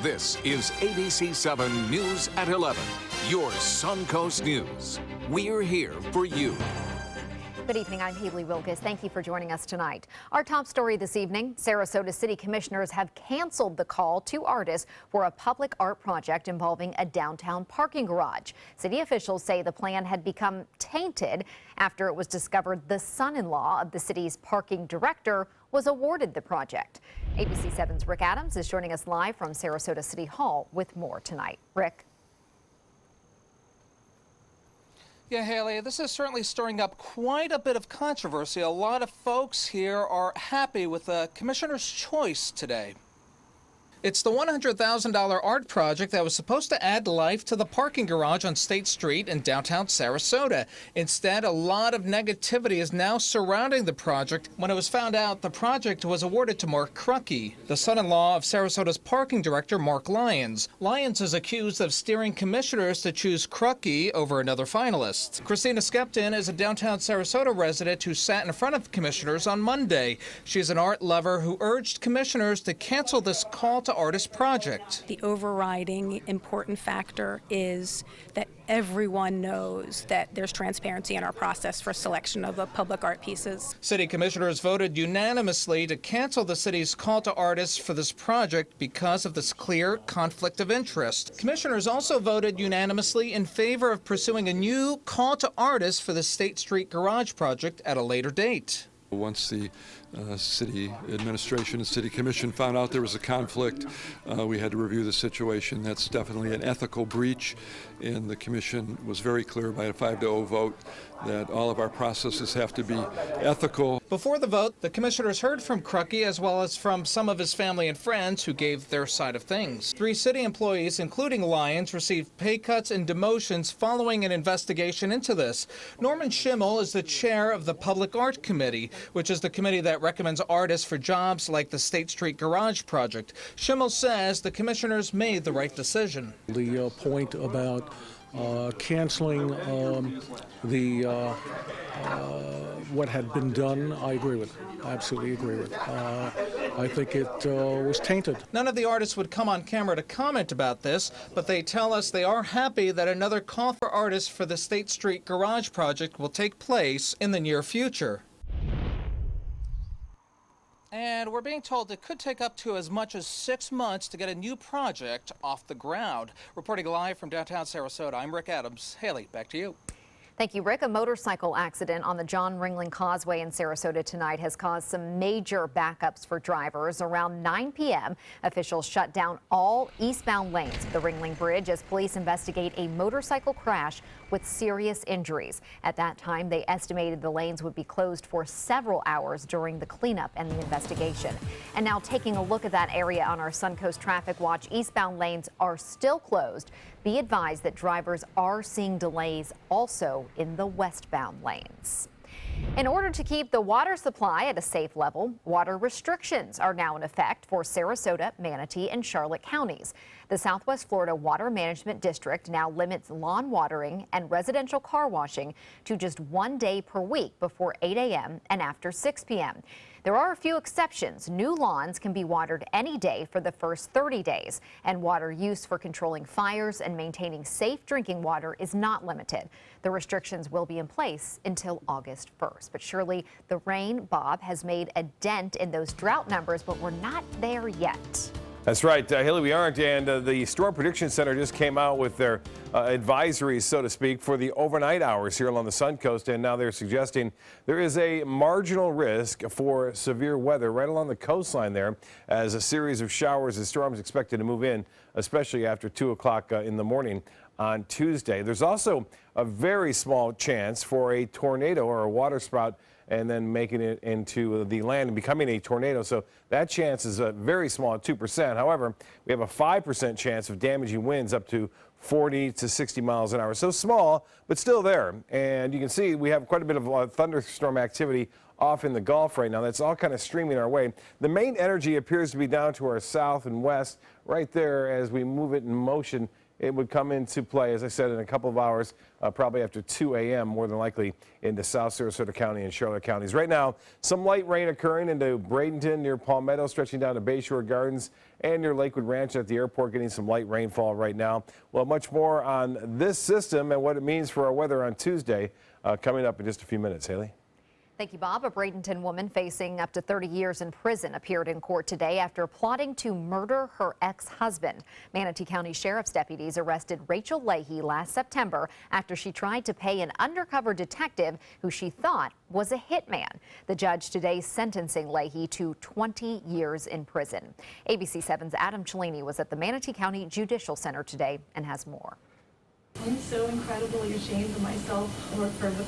This is ABC7 News at 11, your Suncoast News. We're here for you. Good evening, I'm Haley Wilkes. Thank you for joining us tonight. Our top story this evening, Sarasota City Commissioners have canceled the call to artists for a public art project involving a downtown parking garage. City officials say the plan had become tainted after it was discovered the son-in-law of the city's parking director was awarded the project. ABC7's Rick Adams is joining us live from Sarasota City Hall with more tonight. Rick. Yeah, Haley, this is certainly stirring up quite a bit of controversy. A lot of folks here are happy with the commissioner's choice today. It's the $100,000 art project that was supposed to add life to the parking garage on State Street in downtown Sarasota. Instead, a lot of negativity is now surrounding the project when it was found out the project was awarded to Mark Crucky, the son-in-law of Sarasota's parking director, Mark Lyons. Lyons is accused of steering commissioners to choose Crucky over another finalist. Christina Skepton is a downtown Sarasota resident who sat in front of commissioners on Monday. She's an art lover who urged commissioners to cancel this call to artist project. The overriding important factor is that everyone knows that there's transparency in our process for selection of the public art pieces. City commissioners voted unanimously to cancel the city's call to artists for this project because of this clear conflict of interest. Commissioners also voted unanimously in favor of pursuing a new call to artists for the State Street Garage project at a later date. Once the city administration and city commission found out there was a conflict, we had to review the situation. That's definitely an ethical breach, and the commission was very clear by a 5-0 vote that all of our processes have to be ethical. Before the vote, the commissioners heard from Crucky as well as from some of his family and friends who gave their side of things. 3 city employees, including Lyons, received pay cuts and demotions following an investigation into this. Norman Schimmel is the chair of the Public Art Committee, which is the committee that recommends artists for jobs like the State Street Garage project. Schimmel says the commissioners made the right decision. The point about canceling what had been done, I agree with. I absolutely agree with. I think it was tainted. None of the artists would come on camera to comment about this, but they tell us they are happy that another call for artists for the State Street Garage project will take place in the near future. And we're being told it could take up to as much as 6 months to get a new project off the ground. Reporting live from downtown Sarasota, I'm Rick Adams. Haley, back to you. Thank you, Rick. A motorcycle accident on the John Ringling Causeway in Sarasota tonight has caused some major backups for drivers. Around 9 p.m., officials shut down all eastbound lanes of the Ringling Bridge as police investigate a motorcycle crash with serious injuries. At that time, they estimated the lanes would be closed for several hours during the cleanup and the investigation. And now taking a look at that area on our Suncoast Traffic Watch, eastbound lanes are still closed. Be advised that drivers are seeing delays also in the westbound lanes. In order to keep the water supply at a safe level, water restrictions are now in effect for Sarasota, Manatee, and Charlotte counties. The Southwest Florida Water Management District now limits lawn watering and residential car washing to just 1 day per week before 8 a.m. and after 6 p.m. There are a few exceptions. New lawns can be watered any day for the first 30 days, and water use for controlling fires and maintaining safe drinking water is not limited. The restrictions will be in place until August 1st. But surely the rain, Bob, has made a dent in those drought numbers, but we're not there yet. That's right, Haley, we aren't, and the Storm Prediction Center just came out with their advisories, so to speak, for the overnight hours here along the Suncoast, and now they're suggesting there is a marginal risk for severe weather right along the coastline there, as a series of showers and storms expected to move in, especially after 2 o'clock in the morning on Tuesday. There's also a very small chance for a tornado or a water spout and then making it into the land and becoming a tornado. So that chance is very small at 2%. However, we have a 5% chance of damaging winds up to 40 to 60 miles an hour. So small, but still there. And you can see we have quite a bit of thunderstorm activity off in the Gulf right now. That's all kind of streaming our way. The main energy appears to be down to our south and west right there as we move it in motion it would come into play, as I said, in a couple of hours, probably after 2 a.m., more than likely into South Sarasota County and Charlotte counties. Right now, some light rain occurring into Bradenton near Palmetto, stretching down to Bayshore Gardens and near Lakewood Ranch at the airport, getting some light rainfall right now. Well, much more on this system and what it means for our weather on Tuesday coming up in just a few minutes. Haley? Thank you, Bob. A Bradenton woman facing up to 30 years in prison appeared in court today after plotting to murder her ex-husband. Manatee County Sheriff's deputies arrested Rachel Lahey last September after she tried to pay an undercover detective who she thought was a hitman. The judge today sentencing Lahey to 20 years in prison. ABC7's Adam Cellini was at the Manatee County Judicial Center today and has more. I'm so incredibly ashamed of myself for the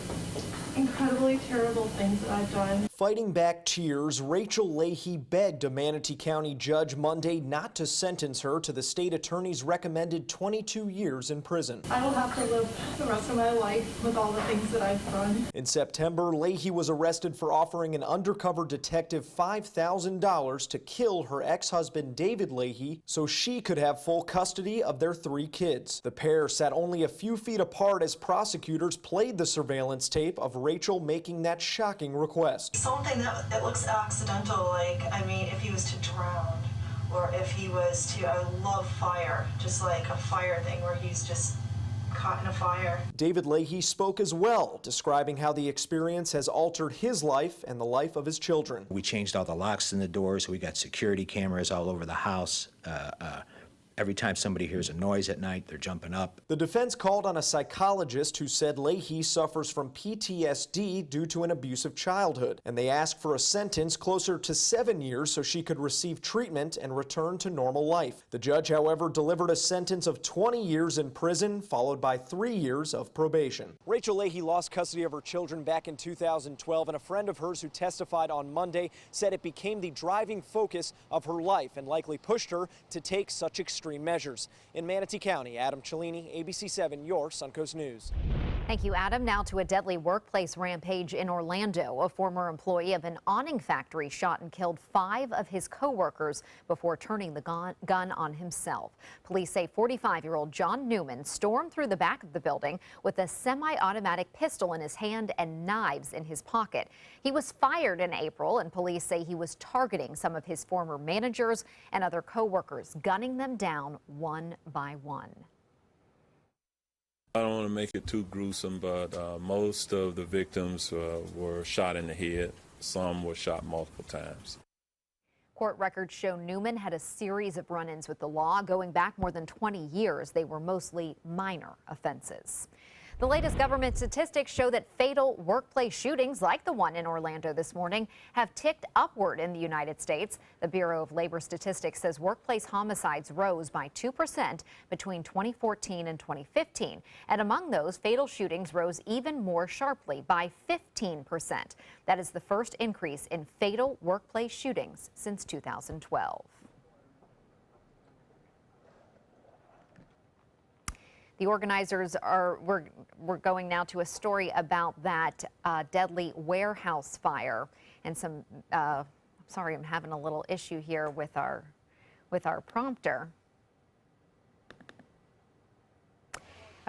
incredibly terrible things that I've done. Fighting back tears, Rachel Lahey begged a Manatee County judge Monday not to sentence her to the state attorney's recommended 22 years in prison. I will have to live the rest of my life with all the things that I've done. In September, Lahey was arrested for offering an undercover detective $5,000 to kill her ex-husband David Lahey so she could have full custody of their 3 kids. The pair sat only a few feet apart as prosecutors played the surveillance tape of Rachel making that shocking request. Something that looks accidental, like, I mean, if he was to drown, or if he was to, I love fire, just like a fire thing where he's just caught in a fire. David Lahey spoke as well, describing how the experience has altered his life and the life of his children. We changed all the locks in the doors. We got security cameras all over the house. Every time somebody hears a noise at night, they're jumping up. The defense called on a psychologist who said Lahey suffers from PTSD due to an abusive childhood, and they asked for a sentence closer to 7 years so she could receive treatment and return to normal life. The judge, however, delivered a sentence of 20 years in prison, followed by 3 years of probation. Rachel Lahey lost custody of her children back in 2012, and a friend of hers who testified on Monday said it became the driving focus of her life and likely pushed her to take such extreme measures. In Manatee County, Adam Cellini, ABC7, your Suncoast News. Thank you, Adam. Now to a deadly workplace rampage in Orlando. A former employee of an awning factory shot and killed 5 of his co-workers before turning the gun on himself. Police say 45-year-old John Newman stormed through the back of the building with a semi-automatic pistol in his hand and knives in his pocket. He was fired in April, and police say he was targeting some of his former managers and other co-workers, gunning them down one by one. I don't want to make it too gruesome, but most of the victims were shot in the head. Some were shot multiple times. Court records show Newman had a series of run-ins with the law going back more than 20 years. They were mostly minor offenses. The latest government statistics show that fatal workplace shootings like the one in Orlando this morning have ticked upward in the United States. The Bureau of Labor Statistics says workplace homicides rose by 2% between 2014 and 2015. And among those, fatal shootings rose even more sharply by 15%. That is the first increase in fatal workplace shootings since 2012. The organizers we're going now to a story about that deadly warehouse fire and some. Sorry, I'm having a little issue here with our prompter.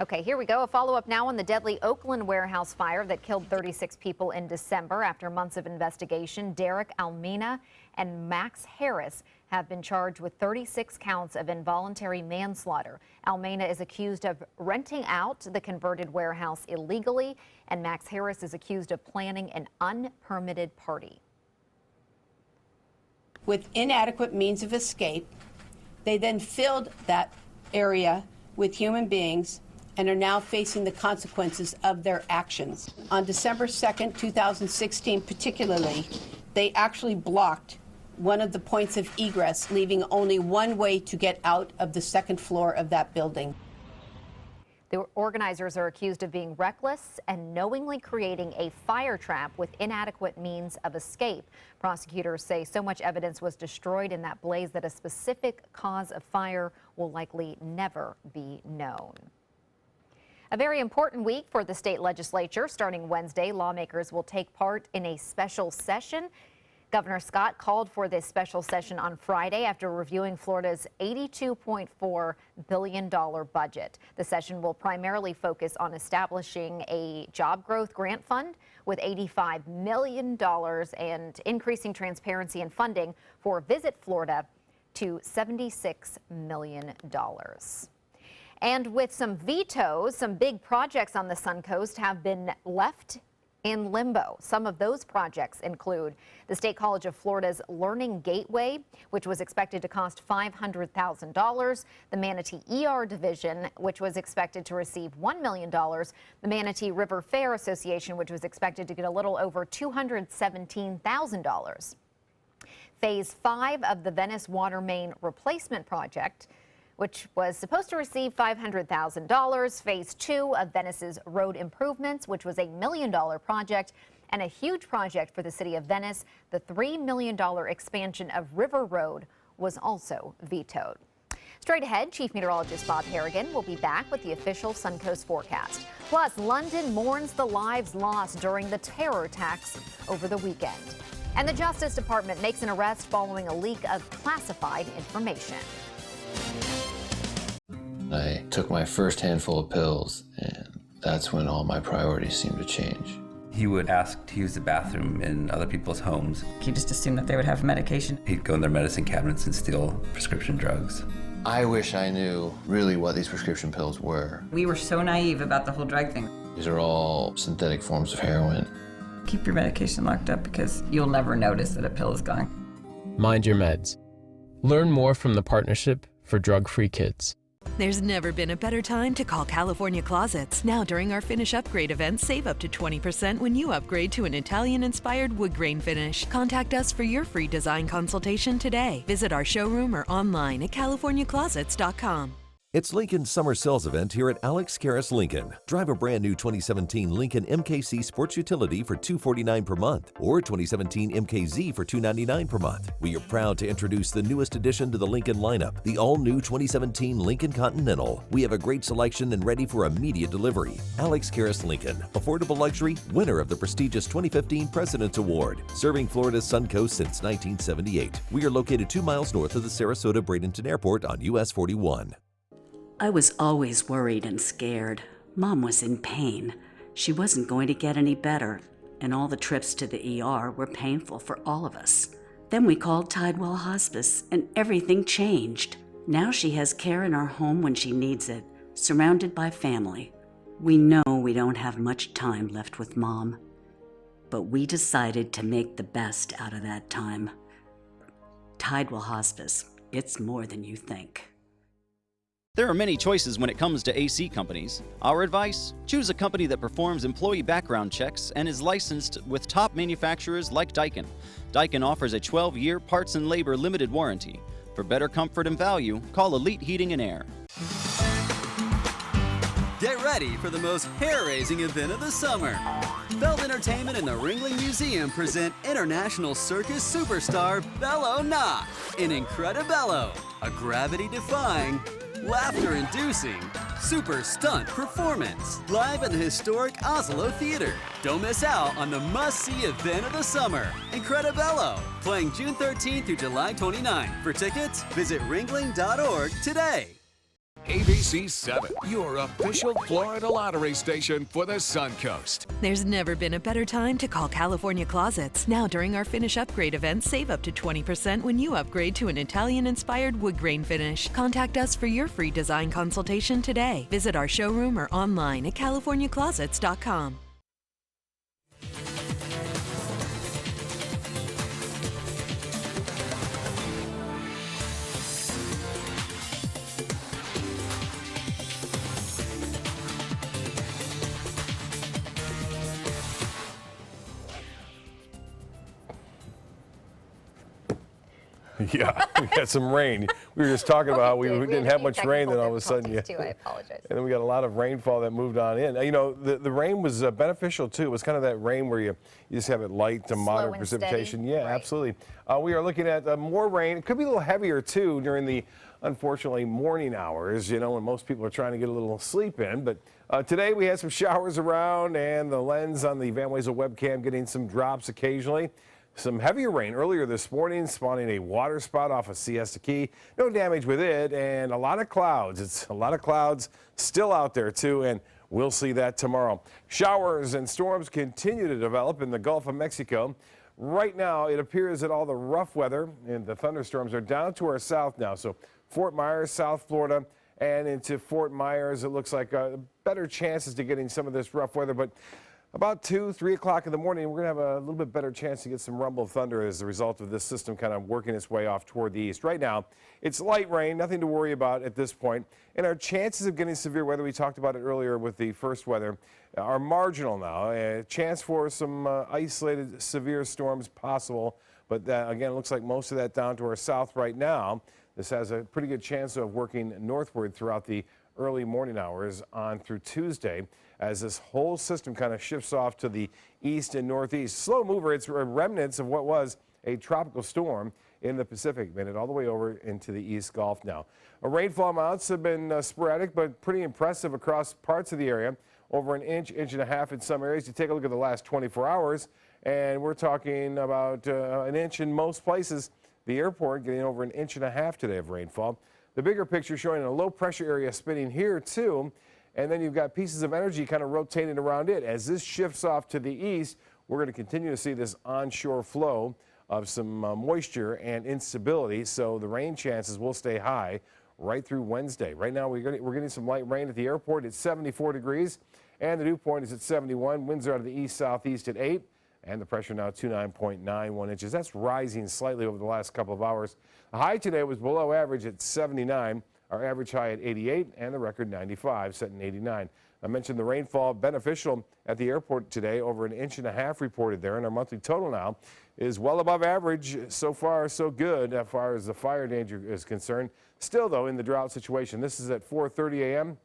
Okay, here we go. A follow-up now on the deadly Oakland warehouse fire that killed 36 people in December. After months of investigation, Derek Almina and Max Harris have been charged with 36 counts of involuntary manslaughter. Almina is accused of renting out the converted warehouse illegally, and Max Harris is accused of planning an unpermitted party. With inadequate means of escape, they then filled that area with human beings and are now facing the consequences of their actions. On December 2nd, 2016 particularly, they actually blocked one of the points of egress, leaving only one way to get out of the second floor of that building. The organizers are accused of being reckless and knowingly creating a fire trap with inadequate means of escape. Prosecutors say so much evidence was destroyed in that blaze that a specific cause of fire will likely never be known. A very important week for the state legislature. Starting Wednesday, lawmakers will take part in a special session. Governor Scott called for this special session on Friday after reviewing Florida's $82.4 billion budget. The session will primarily focus on establishing a job growth grant fund with $85 million and increasing transparency and funding for Visit Florida to $76 million. And with some vetoes, some big projects on the Suncoast have been left in limbo. Some of those projects include the State College of Florida's Learning Gateway, which was expected to cost $500,000, the Manatee ER Division, which was expected to receive $1 million, the Manatee River Fair Association, which was expected to get a little over $217,000. Phase 5 of the Venice Water Main Replacement Project, which was supposed to receive $500,000, Phase 2 of Venice's road improvements, which was a $1 million project, and a huge project for the city of Venice, the $3 million expansion of River Road, was also vetoed. Straight ahead, Chief Meteorologist Bob Harrigan will be back with the official Suncoast forecast. Plus, London mourns the lives lost during the terror attacks over the weekend. And the Justice Department makes an arrest following a leak of classified information. I took my first handful of pills, and that's when all my priorities seemed to change. He would ask to use the bathroom in other people's homes. He just assumed that they would have medication. He'd go in their medicine cabinets and steal prescription drugs. I wish I knew really what these prescription pills were. We were so naive about the whole drug thing. These are all synthetic forms of heroin. Keep your medication locked up because you'll never notice that a pill is gone. Mind your meds. Learn more from the Partnership for Drug-Free Kids. There's never been a better time to call California Closets. Now during our Finish Upgrade event, save up to 20% when you upgrade to an Italian-inspired wood grain finish. Contact us for your free design consultation today. Visit our showroom or online at californiaclosets.com. It's Lincoln's summer sales event here at Alex Karras Lincoln. Drive a brand new 2017 Lincoln MKC Sports Utility for $249 per month or 2017 MKZ for $299 per month. We are proud to introduce the newest addition to the Lincoln lineup, the all-new 2017 Lincoln Continental. We have a great selection and ready for immediate delivery. Alex Karras Lincoln, affordable luxury, winner of the prestigious 2015 President's Award, serving Florida's Suncoast since 1978. We are located 2 miles north of the Sarasota-Bradenton Airport on US 41. I was always worried and scared. Mom was in pain. She wasn't going to get any better, and all the trips to the ER were painful for all of us. Then we called Tidewell Hospice, and everything changed. Now she has care in our home when she needs it, surrounded by family. We know we don't have much time left with Mom, but we decided to make the best out of that time. Tidewell Hospice, it's more than you think. There are many choices when it comes to AC companies. Our advice? Choose a company that performs employee background checks and is licensed with top manufacturers like Daikin. Daikin offers a 12-year parts and labor limited warranty. For better comfort and value, call Elite Heating and Air. Get ready for the most hair-raising event of the summer. Belt Entertainment and the Ringling Museum present international circus superstar Bello Knott in Incredibello, a gravity-defying, laughter-inducing, super stunt performance live at the historic Oslo Theater. Don't miss out on the must-see event of the summer, Incredibello, playing June 13th through July 29th. For tickets, visit ringling.org today. ABC7, your official Florida lottery station for the Suncoast. There's never been a better time to call California Closets. Now during our Finish Upgrade event, save up to 20% when you upgrade to an Italian-inspired wood grain finish. Contact us for your free design consultation today. Visit our showroom or online at californiaclosets.com. Yeah, we got some rain. We were just talking about how we didn't have much rain, then all of a sudden, I apologize. And then we got a lot of rainfall that moved on in. You know, the rain was beneficial too. It was kind of that rain where you just have it light to moderate precipitation. Steady. Yeah, Right. absolutely. We are looking at more rain. It could be a little heavier too during the, unfortunately, morning hours, you know, when most people are trying to get a little sleep in. But today we had some showers around and the lens on the Van Wezel webcam getting some drops occasionally. Some heavier rain earlier this morning, spawning a water spout off of Siesta Key. No damage with it, and a lot of clouds. It's a lot of clouds still out there, too, and we'll see that tomorrow. Showers and storms continue to develop in the Gulf of Mexico. Right now, it appears that all the rough weather and the thunderstorms are down to our south now. So Fort Myers, South Florida, and into Fort Myers, it looks like better chances to getting some of this rough weather. But about 2, 3 o'clock in the morning, we're going to have a little bit better chance to get some rumble of thunder as a result of this system kind of working its way off toward the east. Right now, it's light rain, nothing to worry about at this point. And our chances of getting severe weather, we talked about it earlier with the first weather, are marginal now. A chance for some isolated severe storms possible. But again, it looks like most of that down to our south right now. This has a pretty good chance of working northward throughout the early morning hours on through Tuesday as this whole system kind of shifts off to the east and northeast. Slow mover, it's remnants of what was a tropical storm in the Pacific, made it all the way over into the East Gulf now. Rainfall amounts have been sporadic but pretty impressive across parts of the area. Over an inch, inch and a half in some areas. You take a look at the last 24 hours, and we're talking about an inch in most places. The airport getting over an inch and a half today of rainfall. The bigger picture showing a low pressure area spinning here too. And then you've got pieces of energy kind of rotating around it. As this shifts off to the east, we're going to continue to see this onshore flow of some moisture and instability. So the rain chances will stay high right through Wednesday. Right now, we're getting some light rain at the airport. It's 74 degrees, and the dew point is at 71. Winds are out of the east-southeast at 8, and the pressure now 29.91 inches. That's rising slightly over the last couple of hours. The high today was below average at 79. Our average high at 88 and the record 95, set in 89. I mentioned the rainfall beneficial at the airport today, over an inch and a half reported there, and our monthly total now is well above average. So far, so good as far as the fire danger is concerned. Still, though, in the drought situation, this is at 4:30 a.m.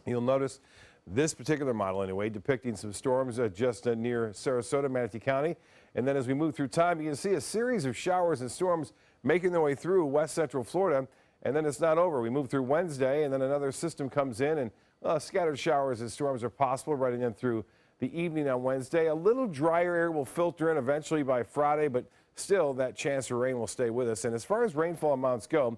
You'll notice this particular model, anyway, depicting some storms just near Sarasota, Manatee County. And then as we move through time, you can see a series of showers and storms making their way through west central Florida. And then it's not over. We move through Wednesday, and then another system comes in, and scattered showers and storms are possible running in through the evening on Wednesday. A little drier air will filter in eventually by Friday, but still that chance for rain will stay with us. And as far as rainfall amounts go,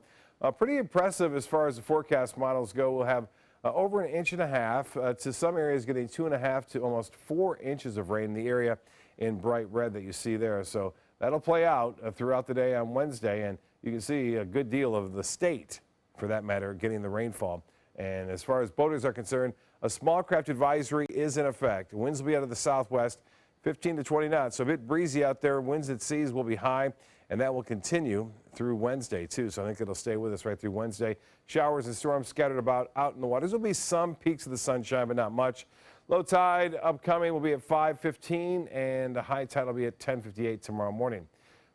pretty impressive as far as the forecast models go. We'll have over an inch and a half to some areas getting 2.5 to almost 4 inches of rain in the area in bright red that you see there. So that'll play out throughout the day on Wednesday, and you can see a good deal of the state, for that matter, getting the rainfall. And as far as boaters are concerned, a small craft advisory is in effect. Winds will be out of the southwest, 15 to 20 knots. So a bit breezy out there. Winds at seas will be high, and that will continue through Wednesday, too. So I think it'll stay with us right through Wednesday. Showers and storms scattered about out in the waters. There'll be some peaks of the sunshine, but not much. Low tide upcoming will be at 5:15, and the high tide will be at 10:58 tomorrow morning.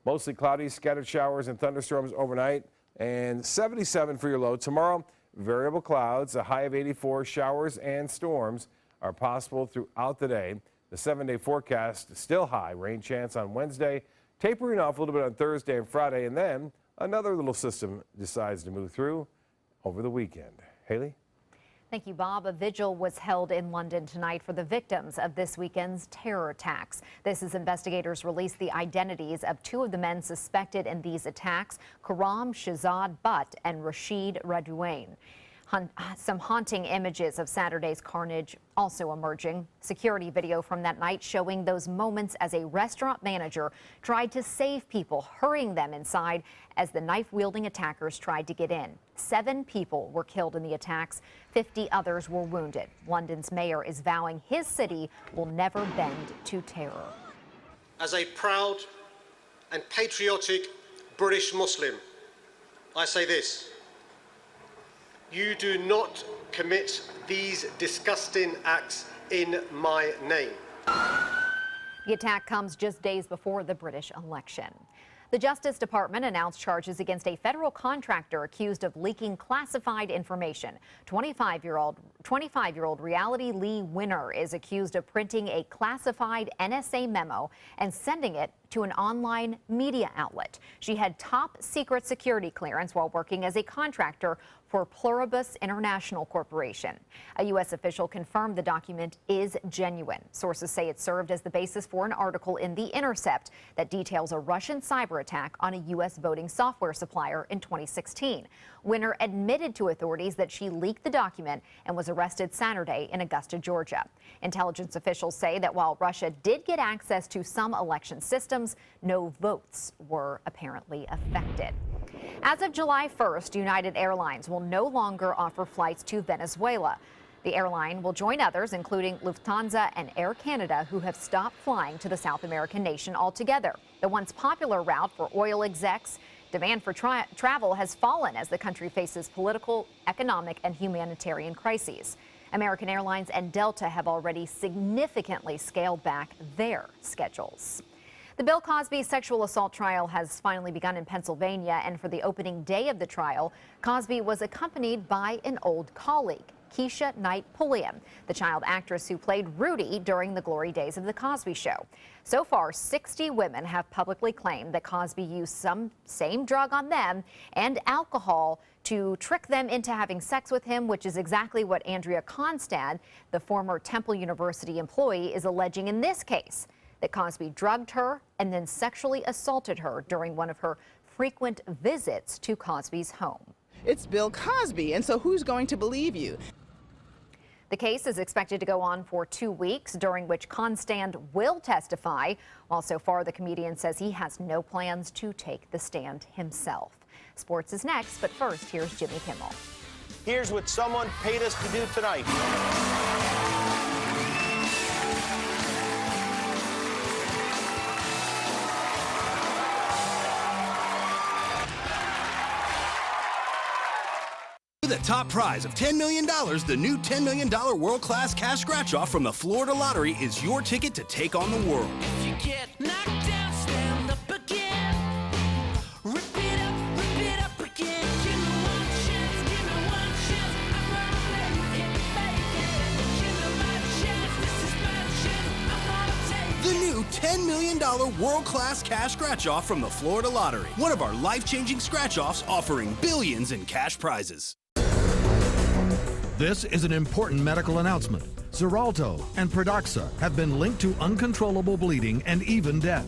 Mostly cloudy, scattered showers and thunderstorms overnight, and 77 for your low. Tomorrow, variable clouds, a high of 84. Showers and storms are possible throughout the day. The 7-day forecast still high. Rain chance on Wednesday, tapering off a little bit on Thursday and Friday, and then another little system decides to move through over the weekend. Haley? Thank you, Bob. A vigil was held in London tonight for the victims of this weekend's terror attacks. This as investigators released the identities of 2 of the men suspected in these attacks, Karam Shahzad Butt and Rashid Radouane. Some haunting images of Saturday's carnage also emerging. Security video from that night showing those moments as a restaurant manager tried to save people, hurrying them inside as the knife-wielding attackers tried to get in. 7 people were killed in the attacks. 50 others were wounded. London's mayor is vowing his city will never bend to terror. As a proud and patriotic British Muslim, I say this: you do not commit these disgusting acts in my name. The attack comes just days before the British election. The Justice Department announced charges against a federal contractor accused of leaking classified information. 25-year-old Reality Lee Winner is accused of printing a classified NSA memo and sending it to an online media outlet. She had top secret security clearance while working as a contractor for Pluribus International Corporation. A U.S. official confirmed the document is genuine. Sources say it served as the basis for an article in The Intercept that details a Russian cyber attack on a U.S. voting software supplier in 2016. Winner admitted to authorities that she leaked the document and was arrested Saturday in Augusta, Georgia. Intelligence officials say that while Russia did get access to some election systems, no votes were apparently affected. As of July 1st, United Airlines will no longer offer flights to Venezuela. The airline will join others, including Lufthansa and Air Canada, who have stopped flying to the South American nation altogether. The once popular route for oil execs, demand for travel has fallen as the country faces political, economic, and humanitarian crises. American Airlines and Delta have already significantly scaled back their schedules. The Bill Cosby sexual assault trial has finally begun in Pennsylvania, and for the opening day of the trial, Cosby was accompanied by an old colleague, Keisha Knight Pulliam, the child actress who played Rudy during the glory days of The Cosby Show. So far, 60 women have publicly claimed that Cosby used some same drug on them and alcohol to trick them into having sex with him, which is exactly what Andrea Constad, the former Temple University employee, is alleging in this case, that Cosby drugged her and then sexually assaulted her during one of her frequent visits to Cosby's home. It's Bill Cosby, and so who's going to believe you? The case is expected to go on for 2 weeks, during which Constand will testify, while so far the comedian says he has no plans to take the stand himself. Sports is next, but first, here's Jimmy Kimmel. Here's what someone paid us to do tonight. The top prize of $10 million, the new $10 million world-class cash scratch-off from the Florida Lottery is your ticket to take on the world. If you get knocked down, stand up again. Rip it up again. Give me one chance, I'm gonna make it. Give me my chance, this is my chance, I'm gonna take it. The new $10 million world-class cash scratch-off from the Florida Lottery. One of our life-changing scratch-offs offering billions in cash prizes. This is an important medical announcement. Xarelto and Pradaxa have been linked to uncontrollable bleeding and even death.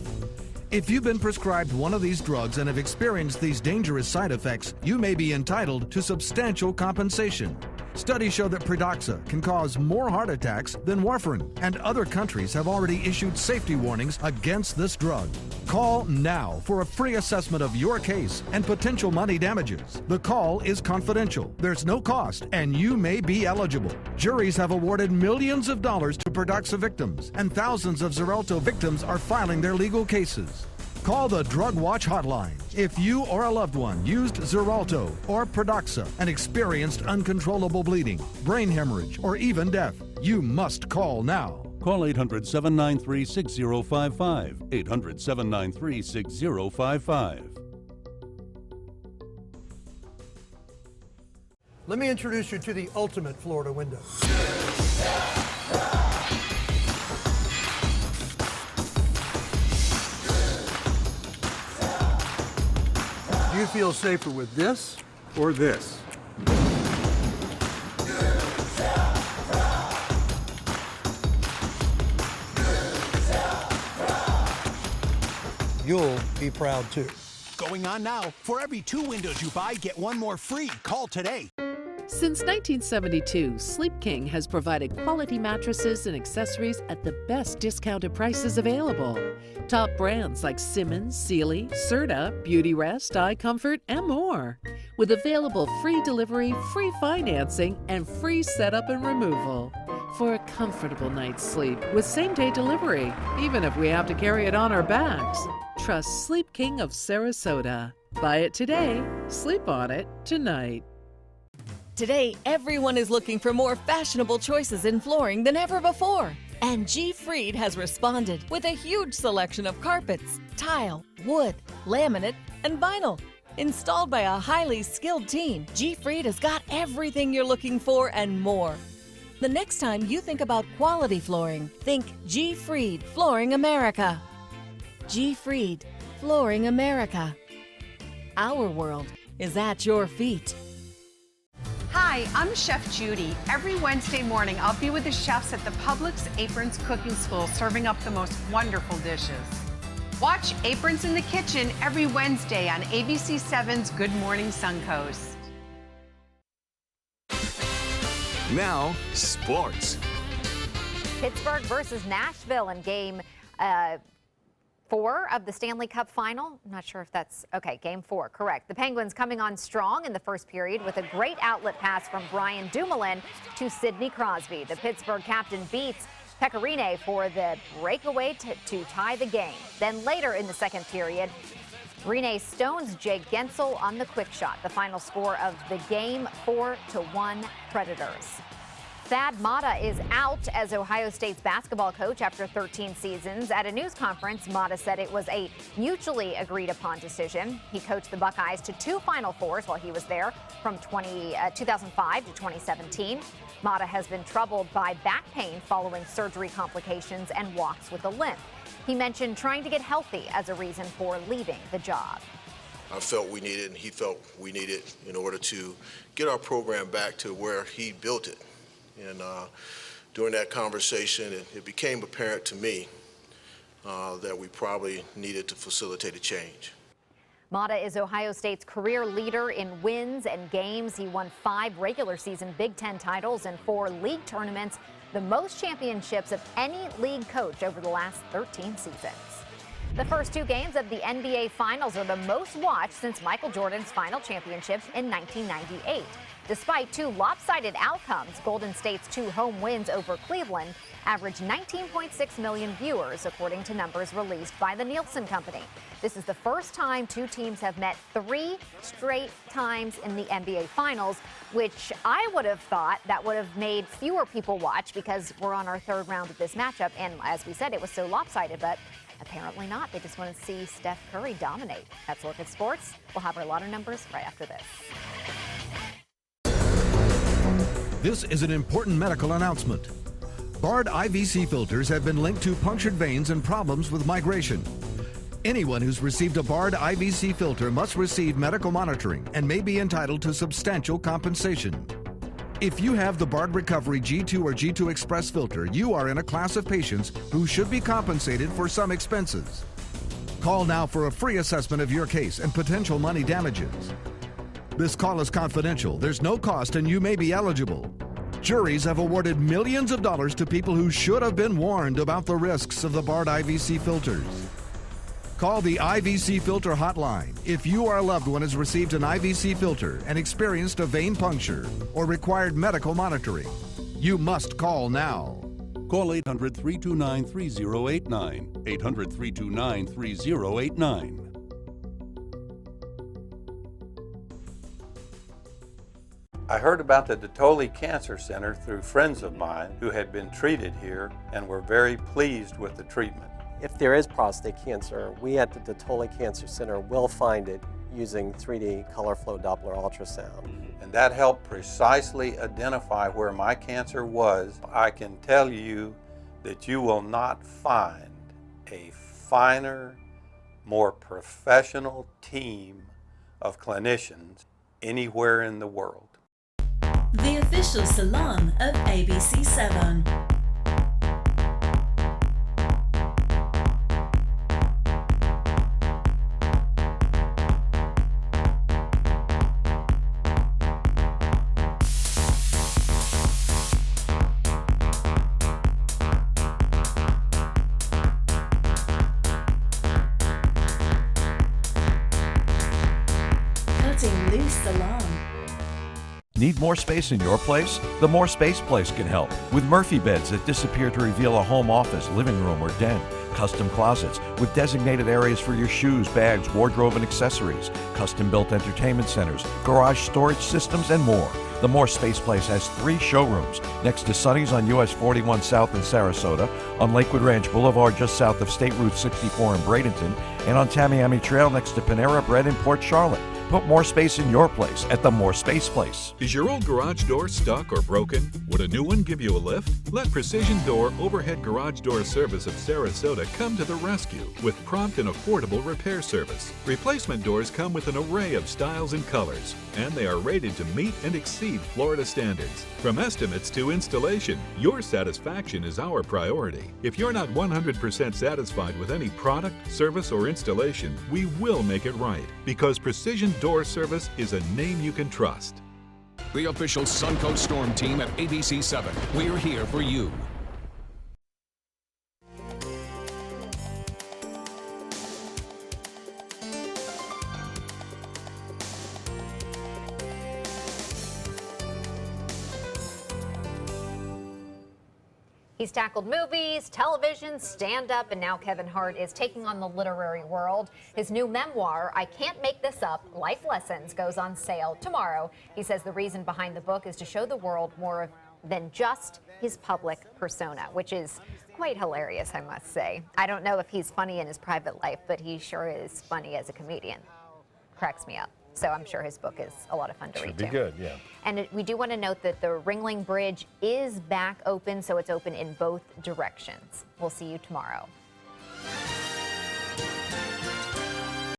If you've been prescribed one of these drugs and have experienced these dangerous side effects, you may be entitled to substantial compensation. Studies show that Pradaxa can cause more heart attacks than warfarin, and other countries have already issued safety warnings against this drug. Call now for a free assessment of your case and potential money damages. The call is confidential, there's no cost, and you may be eligible. Juries have awarded millions of dollars to Pradaxa victims, and thousands of Xarelto victims are filing their legal cases. Call the Drug Watch hotline if you or a loved one used Xarelto or Pradaxa and experienced uncontrollable bleeding, brain hemorrhage, or even death. You must call now. Call 800-793-6055. 800-793-6055. Let me introduce you to the ultimate Florida window. Do you feel safer with this or this? You'll be proud too. Going on now. For every 2 windows you buy, get 1 more free. Call today. Since 1972, Sleep King has provided quality mattresses and accessories at the best discounted prices available. Top brands like Simmons, Sealy, Serta, Beautyrest, iComfort, and more. With available free delivery, free financing, and free setup and removal. For a comfortable night's sleep with same-day delivery, even if we have to carry it on our backs. Trust Sleep King of Sarasota. Buy it today, sleep on it tonight. Today, everyone is looking for more fashionable choices in flooring than ever before. And G. Fried has responded with a huge selection of carpets, tile, wood, laminate, and vinyl. Installed by a highly skilled team, G. Fried has got everything you're looking for and more. The next time you think about quality flooring, think G. Fried Flooring America. G. Fried, Flooring America. Our world is at your feet. Hi, I'm Chef Judy. Every Wednesday morning, I'll be with the chefs at the Publix Aprons Cooking School serving up the most wonderful dishes. Watch Aprons in the Kitchen every Wednesday on ABC7's Good Morning Suncoast. Now, sports. Pittsburgh versus Nashville in game 4 of the Stanley Cup final. I'm not sure if that's okay. Game 4, correct. The Penguins coming on strong in the first period with a great outlet pass from Brian Dumoulin to Sidney Crosby. The Pittsburgh captain beats Pecorine for the breakaway to tie the game. Then later in the second period, Rinne stones Jake Gensel on the quick shot. The final score of the game, 4-1 Predators. Thad Matta is out as Ohio State's basketball coach after 13 seasons. At a news conference, Matta said it was a mutually agreed upon decision. He coached the Buckeyes to 2 Final Fours while he was there from 2005 to 2017. Matta has been troubled by back pain following surgery complications and walks with a limp. He mentioned trying to get healthy as a reason for leaving the job. I felt we needed, and he felt we needed, in order to get our program back to where he built it. And during that conversation, it became apparent to me that we probably needed to facilitate a change. Matta is Ohio State's career leader in wins and games. He won 5 regular season Big Ten titles and 4 league tournaments, the most championships of any league coach over the last 13 seasons. The first 2 games of the NBA Finals are the most watched since Michael Jordan's final championship in 1998. Despite 2 lopsided outcomes, Golden State's 2 home wins over Cleveland averaged 19.6 million viewers, according to numbers released by the Nielsen Company. This is the first time 2 teams have met 3 straight times in the NBA Finals, which I would have thought that would have made fewer people watch because we're on our 3rd round of this matchup. And as we said, it was so lopsided, but apparently not. They just want to see Steph Curry dominate. That's a look at sports. We'll have our lotto numbers right after this. This is an important medical announcement. Bard IVC filters have been linked to punctured veins and problems with migration. Anyone who's received a Bard IVC filter must receive medical monitoring and may be entitled to substantial compensation. If you have the Bard Recovery G2 or G2 Express filter, you are in a class of patients who should be compensated for some expenses. Call now for a free assessment of your case and potential money damages. This call is confidential. There's no cost and you may be eligible. Juries have awarded millions of dollars to people who should have been warned about the risks of the Bard IVC filters. Call the IVC Filter Hotline if you or a loved one has received an IVC filter and experienced a vein puncture or required medical monitoring. You must call now. Call 800-329-3089. 800-329-3089. I heard about the Detoli Cancer Center through friends of mine who had been treated here and were very pleased with the treatment. If there is prostate cancer, we at the Detoli Cancer Center will find it using 3D color flow Doppler ultrasound. And that helped precisely identify where my cancer was. I can tell you that you will not find a finer, more professional team of clinicians anywhere in the world. The official salon of ABC7. Cutting Loose Salon. Need more space in your place? The More Space Place can help with Murphy beds that disappear to reveal a home office, living room, or den. Custom closets with designated areas for your shoes, bags, wardrobe, and accessories. Custom-built entertainment centers, garage storage systems, and more. The More Space Place has 3 showrooms next to Sonny's on US 41 South in Sarasota, on Lakewood Ranch Boulevard just south of State Route 64 in Bradenton, and on Tamiami Trail next to Panera Bread in Port Charlotte. Put more space in your place at the More Space Place. Is your old garage door stuck or broken? Would a new one give you a lift? Let Precision Door Overhead Garage Door Service of Sarasota come to the rescue with prompt and affordable repair service. Replacement doors come with an array of styles and colors, and they are rated to meet and exceed Florida standards. From estimates to installation, your satisfaction is our priority. If you're not 100% satisfied with any product, service, or installation, we will make it right, because Precision Door Service is a name you can trust. The official Suncoast Storm team at ABC7. We're here for you. He's tackled movies, television, stand-up, and now Kevin Hart is taking on the literary world. His new memoir, I Can't Make This Up, Life Lessons, goes on sale tomorrow. He says the reason behind the book is to show the world more than just his public persona, which is quite hilarious, I must say. I don't know if he's funny in his private life, but he sure is funny as a comedian. Cracks me up. So I'm sure his book is a lot of fun to read, too. Should be good, yeah. And we do want to note that the Ringling Bridge is back open, so it's open in both directions. We'll see you tomorrow.